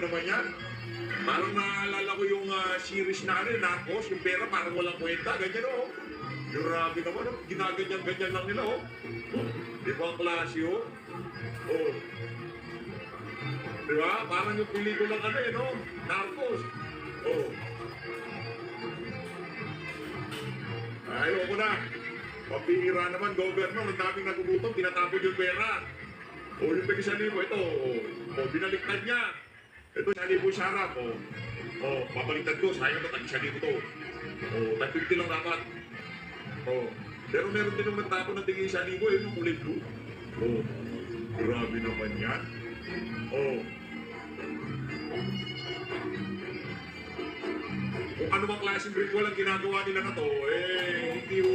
naman yan. Parang naalala ko yung series na Narcos, yung pera parang walang kwenta, ganyan oh. Grabe naman, oh. Ginaganyan-ganyan lang nila oh. Di ba ang klase oh? Oh. Di ba? Parang yung pelikulang no? Narcos. Oh. Ayoko na. Pambihira naman, governor, ang daming nagugutom, tinatapon yung pera. O yung tig-1,000, ito, binaliktad niya. Ito, 1,000 sarap, babaliktad ko, sayang ito, tag-1,000 to. Tag-50 lang dapat. Pero meron din yung nagtapon ng tig-1,000, yung kulay blue. Grabe naman yan. Kung ano bang klaseng ritual ang ginagawa nila na to,